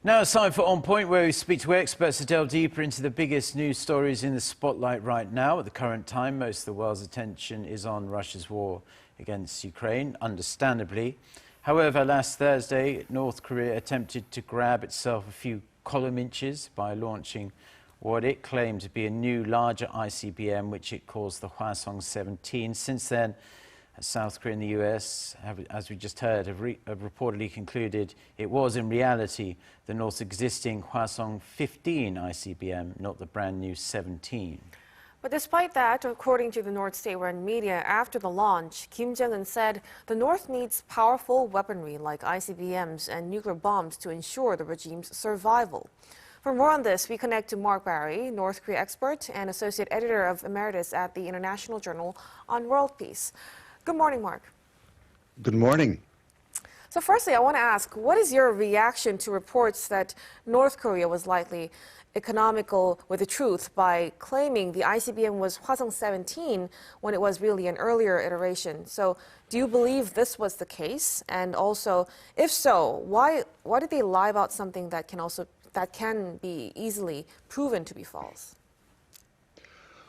Now it's time for On Point, where we speak to experts to delve deeper into the biggest news stories in the spotlight right now. At the current time, most of the world's attention is on Russia's war against Ukraine, understandably. However, last Thursday, North Korea attempted to grab itself a few column inches by launching what it claimed to be a new, larger ICBM, which it calls the Hwasong-15. Since then, South Korea and the US, as we just heard, have reportedly concluded it was in reality the North's existing Hwasong-15 ICBM, not the brand new 17. But despite that, according to the North state-run media, after the launch, Kim Jong-un said the North needs powerful weaponry like ICBMs and nuclear bombs to ensure the regime's survival. For more on this, we connect to Mark Barry, North Korea expert and Associate Editor Emeritus at the International Journal on World Peace. Good morning, Mark. Good morning. So firstly, I want to ask, what is your reaction to reports that North Korea was likely economical with the truth by claiming the ICBM was Hwasong-17 when it was really an earlier iteration? So do you believe this was the case? And also, if so, why did they lie about something that can be easily proven to be false?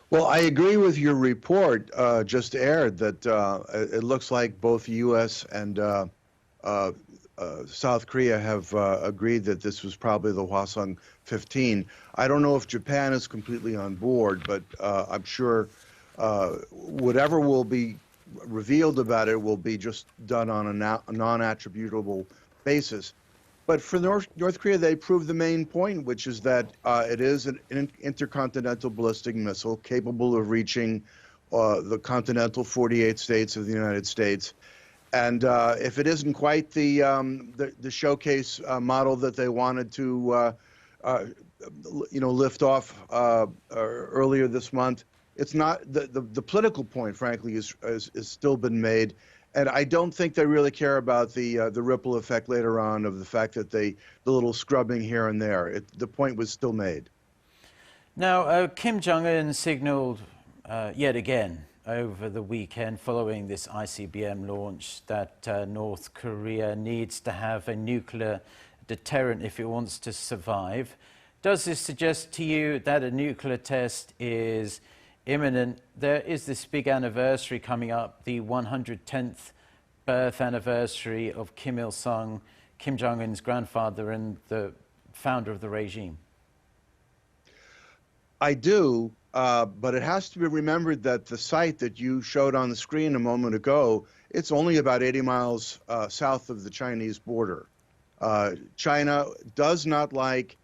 Well, I agree with your report just aired that it looks like both U.S. and South Korea have agreed that this was probably the Hwasong-15. I don't know if Japan is completely on board, but I'm sure whatever will be revealed about it will be just done on a non-attributable basis. But for North Korea, they proved the main point, which is that it is an intercontinental ballistic missile capable of reaching the continental 48 states of the United States. And if it isn't quite the showcase model that they wanted to, lift off earlier this month, it's not. The political point, frankly, is still been made. And I don't think they really care about the ripple effect later on of the fact that the little scrubbing here and there. The point was still made. Now, Kim Jong-un signaled yet again over the weekend following this ICBM launch that North Korea needs to have a nuclear deterrent if it wants to survive. Does this suggest to you that a nuclear test is imminent? There is this big anniversary coming up, the 110th birth anniversary of Kim Il-sung, Kim Jong-un's grandfather and the founder of the regime. I do, but it has to be remembered that the site that you showed on the screen a moment ago, it's only about 80 miles south of the Chinese border. China does not like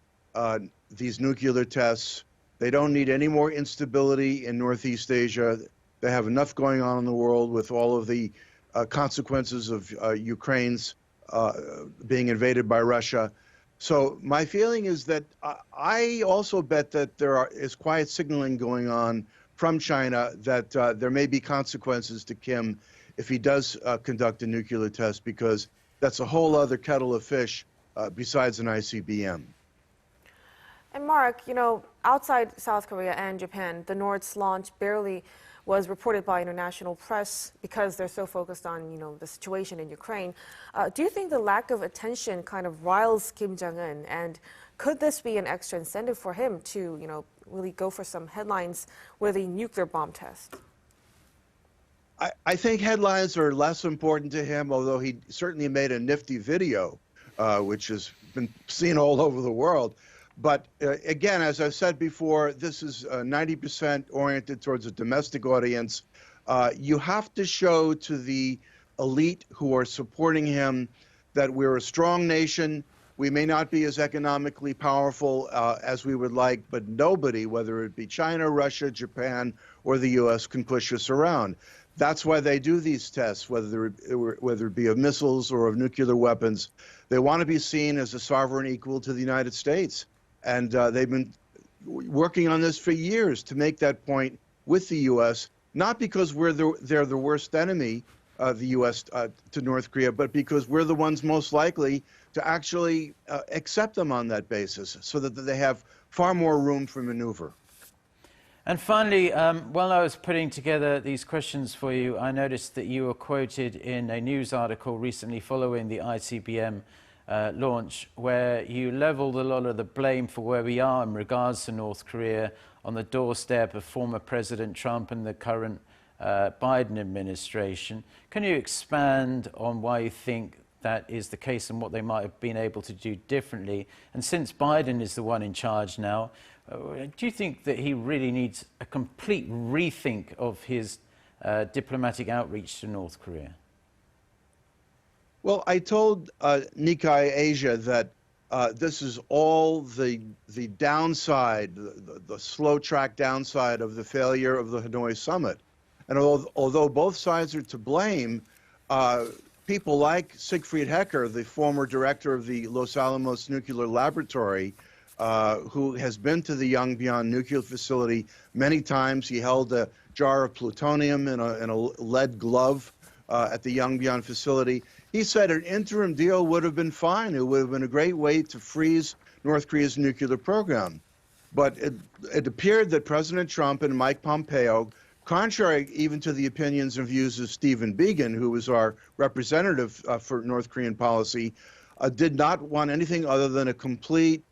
these nuclear tests. They don't need any more instability in Northeast Asia. They have enough going on in the world with all of the consequences of Ukraine's being invaded by Russia. So my feeling is that I also bet that there is quiet signaling going on from China that there may be consequences to Kim if he does conduct a nuclear test, because that's a whole other kettle of fish besides an ICBM. And Mark, outside South Korea and Japan, the North's launch barely was reported by international press because they're so focused on, the situation in Ukraine. Do you think the lack of attention kind of riles Kim Jong-un? And could this be an extra incentive for him to, really go for some headlines with a nuclear bomb test? I think headlines are less important to him, although he certainly made a nifty video, which has been seen all over the world. But again, as I said before, this is 90% oriented towards a domestic audience. You have to show to the elite who are supporting him that we're a strong nation. We may not be as economically powerful as we would like, but nobody, whether it be China, Russia, Japan, or the U.S., can push us around. That's why they do these tests, whether it be of missiles or of nuclear weapons. They want to be seen as a sovereign equal to the United States. And they've been working on this for years to make that point with the U.S., not because they're the worst enemy of the U.S. To North Korea, but because we're the ones most likely to actually accept them on that basis, so that they have far more room for maneuver. And finally, while I was putting together these questions for you, I noticed that you were quoted in a news article recently following the ICBM launch, where you leveled a lot of the blame for where we are in regards to North Korea on the doorstep of former President Trump and the current Biden administration. Can you expand on why you think that is the case and what they might have been able to do differently? And since Biden is the one in charge now, do you think that he really needs a complete rethink of his diplomatic outreach to North Korea? Well, I told Nikkei Asia that this is all the downside, the slow track downside of the failure of the Hanoi summit. And although both sides are to blame, people like Siegfried Hecker, the former director of the Los Alamos Nuclear Laboratory, who has been to the Yongbyon nuclear facility many times. He held a jar of plutonium in a lead glove at the Yongbyon facility. He said an interim deal would have been fine. It would have been a great way to freeze North Korea's nuclear program. But it appeared that President Trump and Mike Pompeo, contrary even to the opinions and views of Stephen Biegun, who was our representative for North Korean policy, did not want anything other than a complete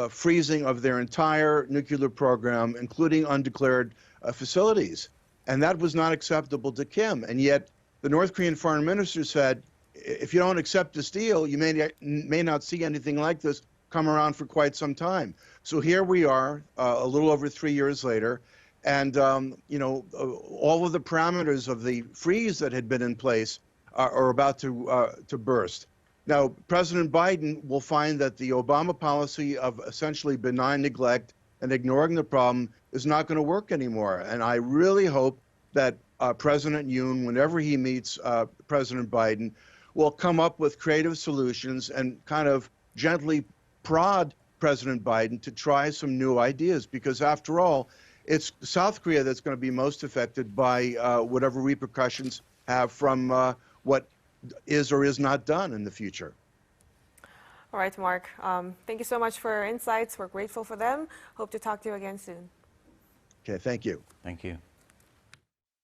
freezing of their entire nuclear program, including undeclared facilities. And that was not acceptable to Kim. And yet the North Korean foreign minister said, if you don't accept this deal, you may not see anything like this come around for quite some time. So here we are, a little over 3 years later. And, all of the parameters of the freeze that had been in place are about to burst. Now, President Biden will find that the Obama policy of essentially benign neglect and ignoring the problem is not going to work anymore. And I really hope that President Yoon, whenever he meets President Biden, will come up with creative solutions and kind of gently prod President Biden to try some new ideas. Because after all, it's South Korea that's going to be most affected by whatever repercussions have from what is or is not done in the future. All right, Mark. Thank you so much for your insights. We're grateful for them. Hope to talk to you again soon. Okay, thank you. Thank you.